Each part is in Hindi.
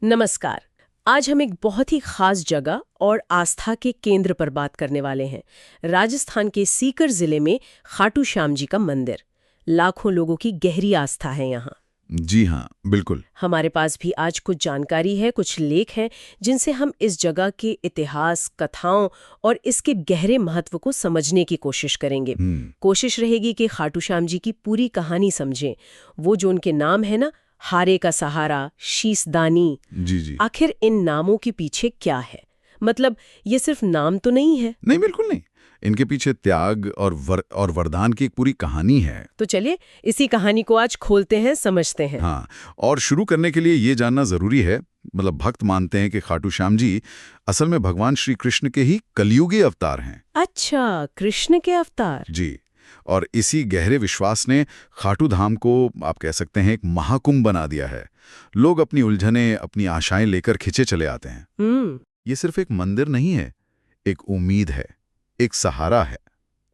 नमस्कार। आज हम एक बहुत ही खास जगह और आस्था के केंद्र पर बात करने वाले हैं। राजस्थान के सीकर जिले में खाटू श्याम जी का मंदिर। लाखों लोगों की गहरी आस्था है यहाँ। जी हाँ, बिल्कुल। हमारे पास भी आज कुछ जानकारी है, कुछ लेख हैं जिनसे हम इस जगह के इतिहास, कथाओं और इसके गहरे महत्व को समझने की कोशिश करेंगे। कोशिश रहेगी कि खाटू श्याम जी की पूरी कहानी समझें। वो जो उनके नाम है ना, हारे का सहारा, शीसदानी, जी। आखिर इन नामों के पीछे क्या है? मतलब ये सिर्फ नाम तो नहीं है। नहीं, बिल्कुल नहीं। इनके पीछे त्याग और वरदान की एक पूरी कहानी है। तो चलिए इसी कहानी को आज खोलते हैं, समझते हैं। हाँ, और शुरू करने के लिए ये जानना जरूरी है, मतलब भक्त मानते हैं कि खाटू श्याम जी असल में भगवान श्री कृष्ण के ही कलयुगी अवतार हैं। अच्छा, कृष्ण के अवतार। जी, और इसी गहरे विश्वास ने खाटू धाम को आप कह सकते हैं एक महाकुंभ बना दिया है। लोग अपनी उलझने, अपनी आशाएं लेकर खिंचे चले आते हैं। ये सिर्फ एक मंदिर नहीं है, एक उम्मीद है, एक सहारा है।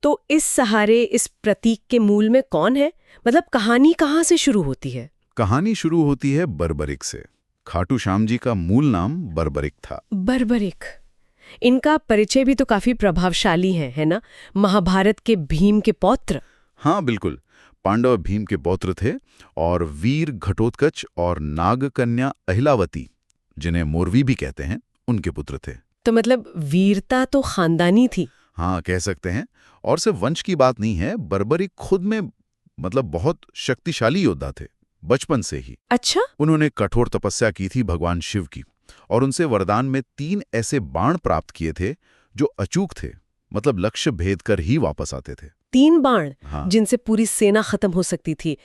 तो इस सहारे, इस प्रतीक के मूल में कौन है? मतलब कहानी कहाँ से शुरू होती है? कहानी शुरू होती है बर्बरिक से। खाटू श्याम जी का मूल नाम बर्बरिक था। बर्बरिक, इनका परिचय भी तो काफी प्रभावशाली है ना? महाभारत के भीम के पौत्र। हाँ बिल्कुल, पांडव भीम के पौत्र थे और वीर घटोत्कच और नागकन्या अहिलावती, जिन्हें मोरवी भी कहते हैं, उनके पुत्र थे। तो मतलब वीरता तो खानदानी थी। हाँ, कह सकते हैं। और सिर्फ वंश की बात नहीं है, बर्बरिक खुद में मतलब बहुत शक्तिशाली योद्धा थे, बचपन से ही। अच्छा। उन्होंने कठोर तपस्या की थी भगवान शिव की, और उनसे वरदान में 3 ऐसे बाण प्राप्त किए थे जो अचूक थे, मतलब लक्ष्य भेद कर ही वापस आते थे। 3 बाण? हाँ। जिनसे पूरी सेना खत्म हो सकती थी,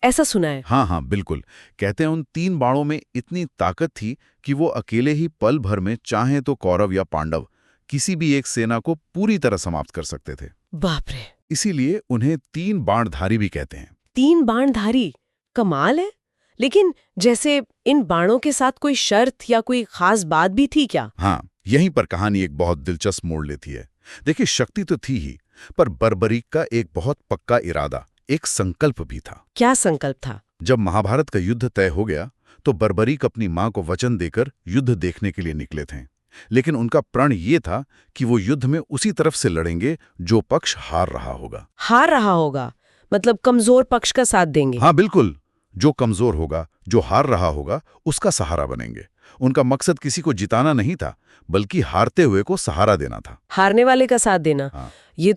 ऐसा सुना है। हाँ, बिल्कुल। कहते हैं उन 3 बाणों में इतनी ताकत थी कि वो अकेले ही पल भर में चाहे तो कौरव या पांडव किसी भी एक सेना को पूरी तरह समाप्त कर सकते थे। बाप रे। इसीलिए उन्हें 3 बाणधारी भी कहते हैं। 3 बाणधारी, कमाल है। लेकिन जैसे इन बाणों के साथ कोई शर्त या कोई खास बात भी थी क्या? हाँ, यहीं पर कहानी एक बहुत दिलचस्प मोड़ लेती है। देखिए, शक्ति तो थी ही, पर बर्बरीक का एक बहुत पक्का इरादा, एक संकल्प भी था। क्या संकल्प था? जब महाभारत का युद्ध तय हो गया, तो बर्बरीक अपनी मां को वचन देकर युद्ध देखने के लिए निकले थे। लेकिन उनका प्रण ये था कि वो युद्ध में उसी तरफ से लड़ेंगे जो पक्ष हार रहा होगा। हार रहा होगा मतलब कमजोर पक्ष का साथ देंगे? हाँ बिल्कुल, जो कमजोर होगा, जो हार रहा होगा, उसका सहारा बनेंगे। उनका मकसद किसी को जिताना नहीं था, बल्कि हारते हुए को सहारा देना था। हारने वाले का साथ देना। हाँ। ये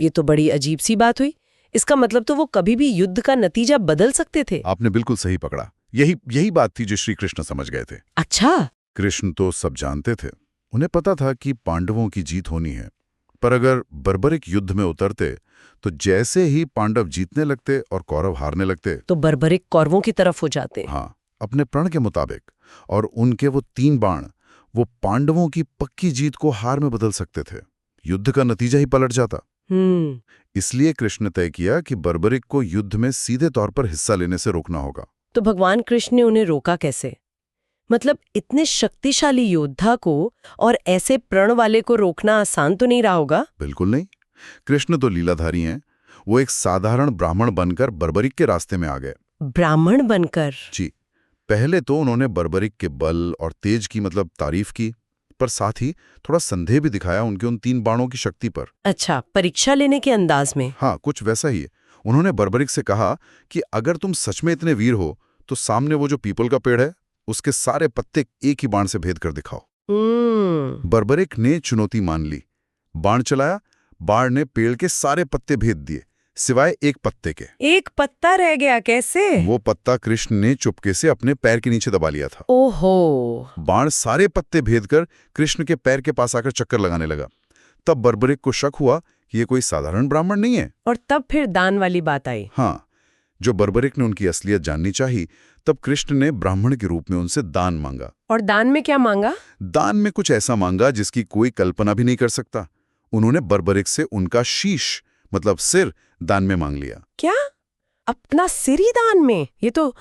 तो बड़ी अजीब सी बात हुई। इसका मतलब तो वो कभी भी युद्ध का नतीजा बदल सकते थे। आपने बिल्कुल सही पकड़ा। यही बात थी जो श्री कृष्ण समझ गए थे। अच्छा। कृष्ण तो सब जानते थे। उन्हें पता था कि पांडवों की जीत होनी है, पर अगर बर्बरिक युद्ध में उतरते तो जैसे ही पांडव जीतने लगते और कौरव हारने लगते, तो बर्बरिक कौरवों की तरफ हो जाते। हाँ, अपने प्रण के मुताबिक। और उनके वो 3 बाण, वो पांडवों की पक्की जीत को हार में बदल सकते थे। युद्ध का नतीजा ही पलट जाता। इसलिए कृष्ण ने तय किया कि बर्बरिक को युद्ध में सीधे तौर पर हिस्सा लेने से रोकना होगा। तो भगवान कृष्ण ने उन्हें रोका कैसे? मतलब इतने शक्तिशाली योद्धा को और ऐसे प्रण वाले को रोकना आसान तो नहीं रहा होगा? बिल्कुल नहीं। कृष्ण तो लीलाधारी हैं। वो एक साधारण ब्राह्मण बनकर बर्बरिक के रास्ते में आ गए। ब्राह्मण बनकर? जी। पहले तो उन्होंने बर्बरिक के बल और तेज की मतलब तारीफ की, पर साथ ही थोड़ा संदेह भी दिखाया उनके उन 3 बाणों की शक्ति पर। अच्छा, परीक्षा लेने के अंदाज में। हाँ, कुछ वैसा ही। उन्होंने बर्बरिक से कहा कि अगर तुम सच में इतने वीर हो तो सामने वो जो पीपल का पेड़ है, उसके सारे पत्ते एक ही बाण से भेद कर दिखाओ। बर्बरिक ने चुनौती मान ली। बाण चलाया, बाण ने पेड़ के सारे पत्ते भेद दिए, सिवाय एक पत्ते के। एक पत्ता रह गया, कैसे? वो पत्ता कृष्ण ने चुपके से अपने पैर के नीचे दबा लिया था। ओहो। बाण सारे पत्ते भेद कर कृष्ण के पैर के पास आकर चक्कर लगाने लगा। तब बर्बरिक को शक हुआ कि ये कोई साधारण ब्राह्मण नहीं है। और तब फिर दान वाली बात आई। हाँ, जो बर्बरिक ने उनकी असलियत जाननी चाहिए, तब कृष्ण ने ब्राह्मण के रूप में उनसे दान मांगा। और दान में क्या मांगा? दान में कुछ ऐसा मांगा जिसकी कोई कल्पना भी नहीं कर सकता। उन्होंने बर्बरिक से उनका शीश मतलब सिर दान में मांग लिया। क्या? अपना सिर ही दान में? ये तो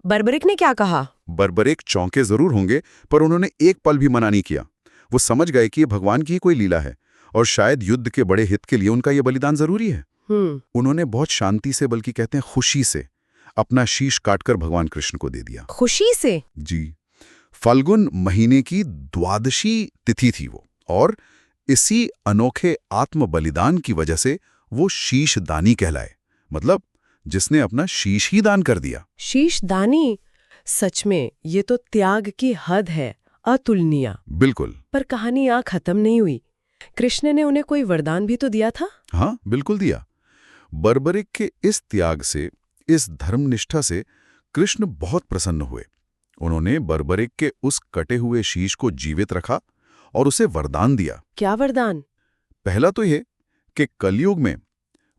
बर्बरिक ने क्या कहा? बर्बरिक चौंके जरूर होंगे, पर उन्होंने एक पल भी मना नहीं किया। वो समझ गए कि ये भगवान की ही कोई लीला है और शायद युद्ध के बड़े हित के लिए उनका ये बलिदान जरूरी है। उन्होंने बहुत शांति से, बल्कि कहते हैं खुशी से, अपना शीश काटकर भगवान कृष्ण को दे दिया। खुशी से? जी। फाल्गुन महीने की द्वादशी तिथि थी वो, और इसी अनोखे आत्म बलिदान की वजह से वो शीशदानी कहलाए, मतलब जिसने अपना शीश ही दान कर दिया। शीशदानी, सच में ये तो त्याग की हद है, अतुलनीय। बिल्कुल। पर कहानी यहाँ खत्म नहीं हुई। कृष्ण ने उन्हें कोई वरदान भी तो दिया था। हाँ, बिल्कुल दिया। बर्बरिक के इस त्याग से, इस धर्मनिष्ठा से कृष्ण बहुत प्रसन्न हुए। उन्होंने बर्बरिक के उस कटे हुए शीश को जीवित रखा और उसे वरदान दिया। क्या वरदान? पहला तो यह कि कलयुग में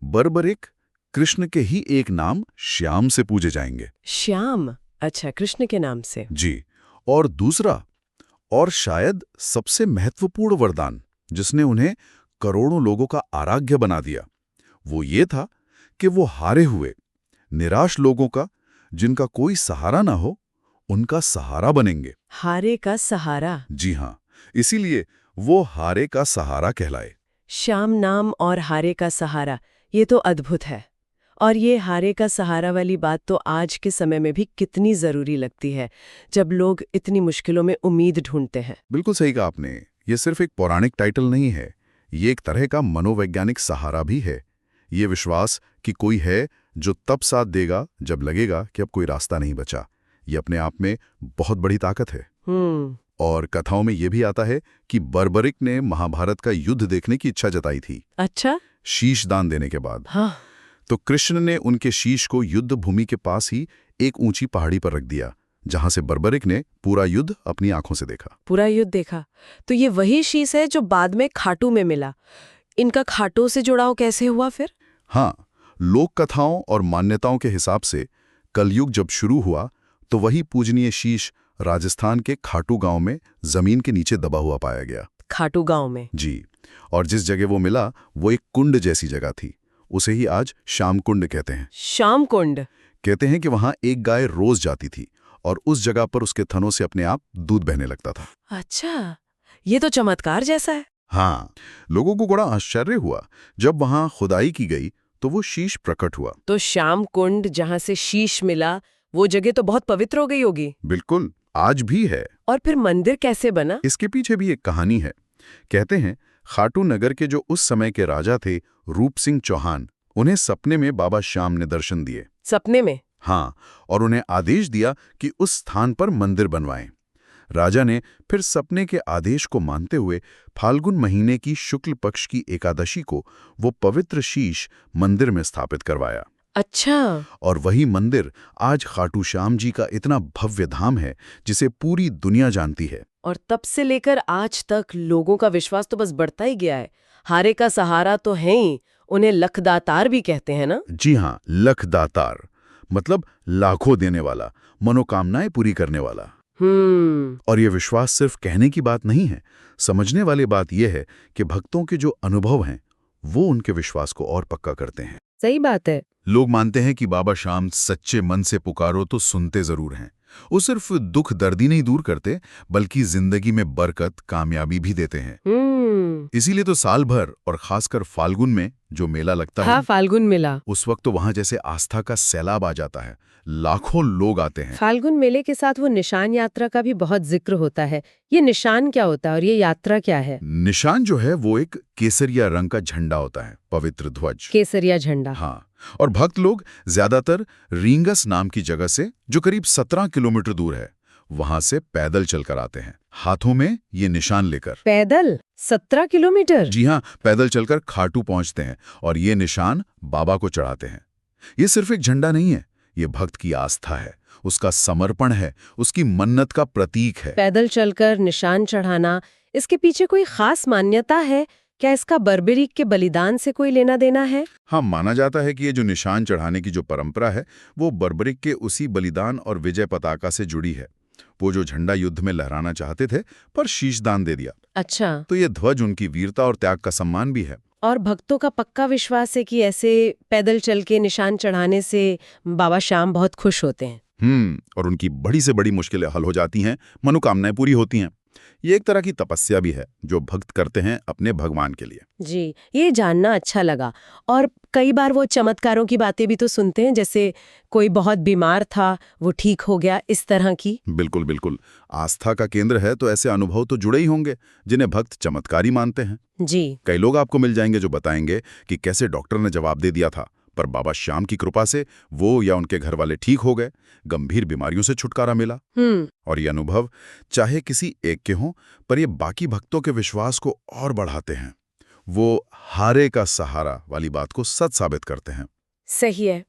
बर्बरिक कृष्ण के ही एक नाम श्याम से पूजे जाएंगे। श्याम? अच्छा, कृष्ण के नाम से। जी। और दूसरा, और शायद सबसे महत्वपूर्ण वरदान जिसने उन्हें करोड़ों लोगों का आराध्य बना दिया, वो ये था कि वो हारे हुए, निराश लोगों का, जिनका कोई सहारा ना हो, उनका सहारा बनेंगे। हारे का सहारा? जी हाँ, इसीलिए वो हारे का सहारा कहलाए। श्याम नाम और हारे का सहारा, ये तो अद्भुत है। और ये हारे का सहारा वाली बात तो आज के समय में भी कितनी जरूरी लगती है, जब लोग इतनी मुश्किलों में उम्मीद ढूंढते हैं। बिल्कुल सही कहा आपने। ये सिर्फ एक पौराणिक टाइटल नहीं है, ये एक तरह का मनोवैज्ञानिक सहारा भी है। ये विश्वास कि कोई है जो तब साथ देगा जब लगेगा कि अब कोई रास्ता नहीं बचा, ये अपने आप में बहुत बड़ी ताकत है। और कथाओं में ये भी आता है कि बर्बरिक ने महाभारत का युद्ध देखने की इच्छा जताई थी। अच्छा? शीश दान देने के बाद। हाँ। तो कृष्ण ने उनके शीश को युद्ध भूमि के पास ही एक ऊंची पहाड़ी पर रख दिया, जहां से बर्बरिक ने पूरा युद्ध अपनी आंखों से देखा। पूरा युद्ध देखा? तो ये वही शीश है जो बाद में खाटू में मिला। इनका खाटू से जुड़ाव कैसे हुआ फिर? हाँ, लोक कथाओं और मान्यताओं के हिसाब से कलयुग जब शुरू हुआ तो वही पूजनीय शीश राजस्थान के खाटू गांव में जमीन के नीचे दबा हुआ पाया गया। खाटू गांव में? जी। और जिस जगह वो मिला वो एक कुंड जैसी जगह थी, उसे ही आज श्याम कुंड कहते हैं। श्याम कुंड? कहते हैं कि वहां एक गाय रोज जाती थी और उस जगह पर उसके थनों से अपने आप दूध बहने लगता था। अच्छा, ये तो चमत्कार जैसा है। हाँ, लोगों को बड़ा आश्चर्य हुआ जब वहां खुदाई की गई तो वो शीश प्रकट हुआ। तो श्याम कुंड जहां से शीश मिला, वो जगह तो बहुत पवित्र हो गई होगी। बिल्कुल, आज भी है। और फिर मंदिर कैसे बना? इसके पीछे भी एक कहानी है। कहते हैं खाटू नगर के जो उस समय के राजा थे रूप सिंह चौहान, उन्हें सपने में बाबा श्याम ने दर्शन दिए। सपने में? हाँ, और उन्हें आदेश दिया कि उस स्थान पर मंदिर बनवाएं। राजा ने फिर सपने के आदेश को मानते हुए फाल्गुन महीने की शुक्ल पक्ष की एकादशी को वो पवित्र शीश मंदिर में स्थापित करवाया। अच्छा। और वही मंदिर आज खाटू श्याम जी का इतना भव्य धाम है जिसे पूरी दुनिया जानती है। और तब से लेकर आज तक लोगों का विश्वास तो बस बढ़ता ही गया है। हारे का सहारा तो है ही, उन्हें लखदातार भी कहते हैं ना? जी हाँ, लखदातार मतलब लाखों देने वाला, मनोकामनाएं पूरी करने वाला। और ये विश्वास सिर्फ कहने की बात नहीं है, समझने वाली बात यह है कि भक्तों के जो अनुभव हैं वो उनके विश्वास को और पक्का करते हैं। सही बात है। लोग मानते हैं कि बाबा श्याम सच्चे मन से पुकारो तो सुनते जरूर हैं। वो सिर्फ दुख दर्द ही नहीं दूर करते, बल्कि जिंदगी में बरकत, कामयाबी भी देते हैं। इसीलिए तो साल भर और खासकर फाल्गुन में जो मेला लगता है, फाल्गुन मेला, उस वक्त तो वहां जैसे आस्था का सैलाब आ जाता है। लाखों लोग आते हैं। फाल्गुन मेले के साथ वो निशान यात्रा का भी बहुत जिक्र होता है। ये निशान क्या होता है और ये यात्रा क्या है? निशान जो है वो एक केसरिया रंग का झंडा होता है, पवित्र ध्वज। केसरिया झंडा? हाँ। और भक्त लोग ज्यादातर रींगस नाम की जगह से, जो करीब 17 किलोमीटर दूर है, वहां से पैदल चलकर आते हैं, हाथों में ये निशान लेकर। पैदल 17 किलोमीटर? जी हाँ, पैदल चलकर खाटू पहुंचते हैं और ये निशान बाबा को चढ़ाते हैं। ये सिर्फ एक झंडा नहीं है, ये भक्त की आस्था है, उसका समर्पण है, उसकी मन्नत का प्रतीक है। पैदल चलकर निशान चढ़ाना, इसके पीछे कोई खास मान्यता है क्या? इसका बर्बरिक के बलिदान से कोई लेना देना है? हाँ, माना जाता है कि ये जो निशान चढ़ाने की जो परंपरा है वो बर्बरिक के उसी बलिदान और विजय पताका से जुड़ी है। वो जो झंडा युद्ध में लहराना चाहते थे पर शीश दान दे दिया। अच्छा। तो ये ध्वज उनकी वीरता और त्याग का सम्मान भी है। और भक्तों का पक्का विश्वास है कि ऐसे पैदल चल के निशान चढ़ाने से बाबा श्याम बहुत खुश होते हैं। और उनकी बड़ी से बड़ी मुश्किलें हल हो जाती हैं, मनोकामनाएं पूरी होती हैं। ये एक तरह की तपस्या भी है जो भक्त करते हैं अपने भगवान के लिए। जी, ये जानना अच्छा लगा। और कई बार वो चमत्कारों की बातें भी तो सुनते हैं, जैसे कोई बहुत बीमार था, वो ठीक हो गया, इस तरह की। बिल्कुल बिल्कुल। आस्था का केंद्र है तो ऐसे अनुभव तो जुड़े ही होंगे जिन्हें भक्त चमत्कारी मानते हैं। जी। कई लोग आपको मिल जाएंगे जो बताएंगे कि कैसे डॉक्टर ने जवाब दे दिया था, पर बाबा श्याम की कृपा से वो या उनके घर वाले ठीक हो गए, गंभीर बीमारियों से छुटकारा मिला। और ये अनुभव चाहे किसी एक के हों, पर ये बाकी भक्तों के विश्वास को और बढ़ाते हैं। वो हारे का सहारा वाली बात को सच साबित करते हैं। सही है।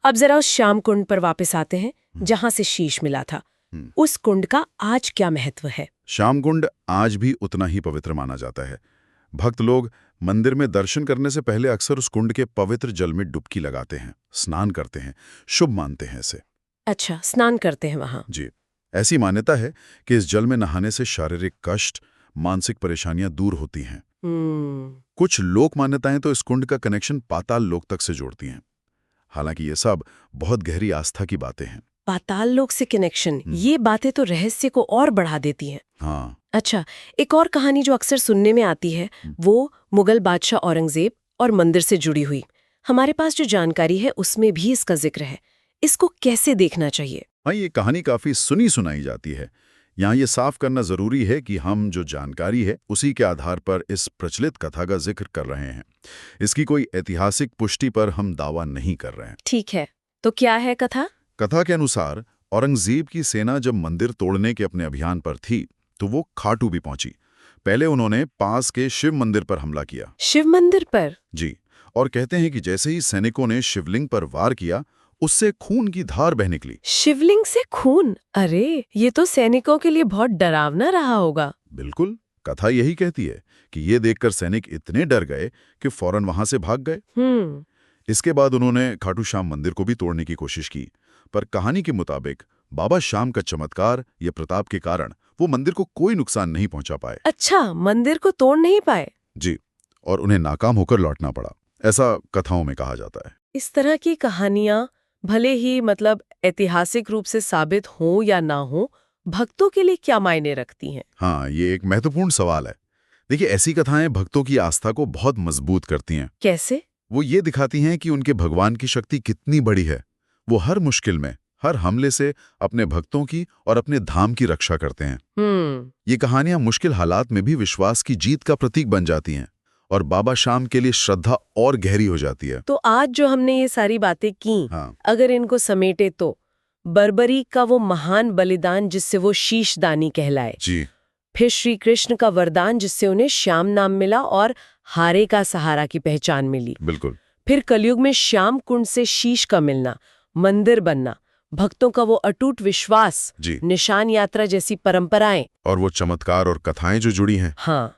अब जरा उस श्याम कुंड पर वापस आते हैं जहां से शीश मिला था। उस कुंड का आज क्या महत्व है? श्याम कुंड आज भी उतना ही पवित्र माना जाता है। भक्त लोग मंदिर में दर्शन करने से पहले अक्सर उस कुंड के पवित्र जल में डुबकी लगाते हैं, स्नान करते हैं, शुभ मानते हैं इसे। अच्छा, स्नान करते हैं वहां? जी, ऐसी मान्यता है कि इस जल में नहाने से शारीरिक कष्ट, मानसिक परेशानियां दूर होती हैं। कुछ लोक मान्यताएं तो इस कुंड का कनेक्शन पाताल लोक तक से जोड़ती हैं। हालांकि ये सब बहुत गहरी आस्था की बातें हैं। पाताल लोक से कनेक्शन, ये बातें तो रहस्य को और बढ़ा देती हैं। हाँ। अच्छा, एक और कहानी जो अक्सर सुनने में आती है, वो मुगल बादशाह औरंगजेब और मंदिर से जुड़ी हुई। हमारे पास जो जानकारी है उसमें भी इसका जिक्र है। इसको कैसे देखना चाहिए? हाँ, ये कहानी काफी सुनी सुनाई जाती है। यहाँ ये साफ करना जरूरी है कि हम जो जानकारी है उसी के आधार पर इस प्रचलित कथा का जिक्र कर रहे हैं। इसकी कोई ऐतिहासिक पुष्टि पर हम दावा नहीं कर रहे हैं। ठीक है, तो क्या है कथा? कथा के अनुसार औरंगजेब की सेना जब मंदिर तोड़ने के अपने अभियान पर थी तो वो खाटू भी पहुंची। पहले उन्होंने पास के शिव मंदिर पर हमला किया। शिव मंदिर पर? जी, और कहते हैं कि जैसे ही सैनिकों ने शिवलिंग पर वार किया, उससे खून की धार बह निकली। शिवलिंग से खून? अरे, ये तो सैनिकों के लिए बहुत डरावना रहा होगा। बिल्कुल, कथा यही कहती है कि ये देखकर सैनिक इतने डर गए कि फौरन वहां से भाग गए। इसके बाद उन्होंने खाटू श्याम मंदिर को भी तोड़ने की कोशिश की, पर कहानी के मुताबिक बाबा श्याम का चमत्कार या प्रताप के कारण वो मंदिर को कोई नुकसान नहीं पहुंचा पाए। अच्छा, मंदिर को तोड़ नहीं पाए? जी, और उन्हें नाकाम होकर लौटना पड़ा, ऐसा कथाओं में कहा जाता है। इस तरह की कहानियां भले ही ऐतिहासिक रूप से साबित हो या ना हो, भक्तों के लिए क्या मायने रखती हैं? हाँ, ये एक महत्वपूर्ण सवाल है। देखिए, ऐसी कथाएं भक्तों की आस्था को बहुत मजबूत करती हैं। कैसे? वो ये दिखाती हैं कि उनके भगवान की शक्ति कितनी बड़ी है। वो हर मुश्किल में, हर हमले से अपने भक्तों की और अपने धाम की रक्षा करते हैं। ये कहानियां मुश्किल हालात में भी विश्वास की जीत का प्रतीक बन जाती हैं और बाबा श्याम के लिए श्रद्धा और गहरी हो जाती है। तो आज जो हमने ये सारी बातें की, हाँ। अगर इनको समेटे तो बर्बरी का वो महान बलिदान जिससे वो शीशदानी कहलाए, जी, फिर श्री कृष्ण का वरदान जिससे उन्हें श्याम नाम मिला और हारे का सहारा की पहचान मिली, बिल्कुल, फिर कलयुग में श्याम कुंड से शीश का मिलना, मंदिर बनना, भक्तों का वो अटूट विश्वास, निशान यात्रा जैसी परंपराएं और वो चमत्कार और कथाएं जो जुड़ी हैं। हाँ,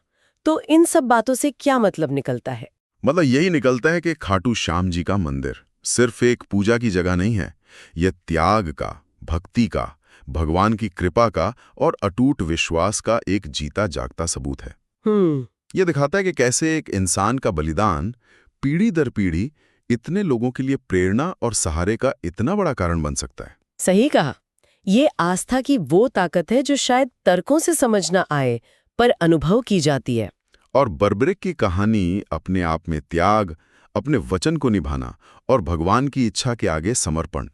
तो इन सब बातों से क्या मतलब निकलता है? मतलब यही निकलता है कि खाटू श्याम जी का मंदिर सिर्फ एक पूजा की जगह नहीं है। यह त्याग का, भक्ति का, भगवान की कृपा का और अटूट विश्वास का एक जीता जागता सबूत है। यह दिखाता है कि कैसे एक इंसान का बलिदान पीढ़ी दर पीढ़ी इतने लोगों के लिए प्रेरणा और सहारे का इतना बड़ा कारण बन सकता है। सही कहा। ये आस्था की वो ताकत है जो शायद तर्कों से समझ ना आए, पर अनुभव की जाती है। और बर्बरिक की कहानी अपने आप में त्याग, अपने वचन को निभाना और भगवान की इच्छा के आगे समर्पण,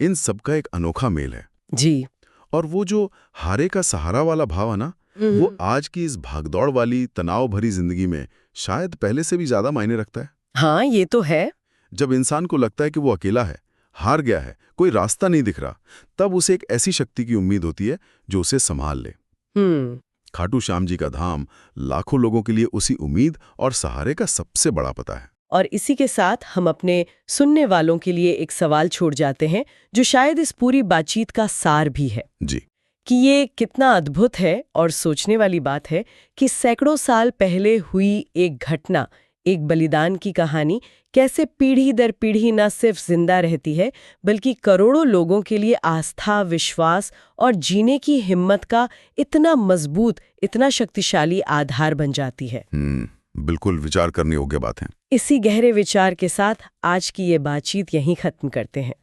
इन सबका एक अनोखा मेल है। जी। और वो जो हारे का सहारा वाला भाव है ना, वो आज की इस भागदौड़ वाली तनाव भरी जिंदगी में शायद पहले से भी ज्यादा मायने रखता है। हाँ, ये तो है। जब इंसान को लगता है कि वो अकेला है, हार गया है, कोई रास्ता नहीं दिख रहा, तब उसे एक ऐसी शक्ति की उम्मीद होती है जो उसे संभाल ले। खाटू श्याम जी का धाम लाखों लोगों के लिए उसी उम्मीद और सहारे का सबसे बड़ा पता है। और इसी के साथ हम अपने सुनने वालों के लिए एक सवाल छोड़ जाते हैं जो शायद इस पूरी बातचीत का सार भी है। जी, कि ये कितना अद्भुत है और सोचने वाली बात है कि सैकड़ों साल पहले हुई एक घटना, एक बलिदान की कहानी कैसे पीढ़ी दर पीढ़ी न सिर्फ जिंदा रहती है, बल्कि करोड़ों लोगों के लिए आस्था, विश्वास और जीने की हिम्मत का इतना मजबूत, इतना शक्तिशाली आधार बन जाती है। बिल्कुल विचार करने योग्य बात है। इसी गहरे विचार के साथ आज की ये बातचीत यहीं खत्म करते हैं।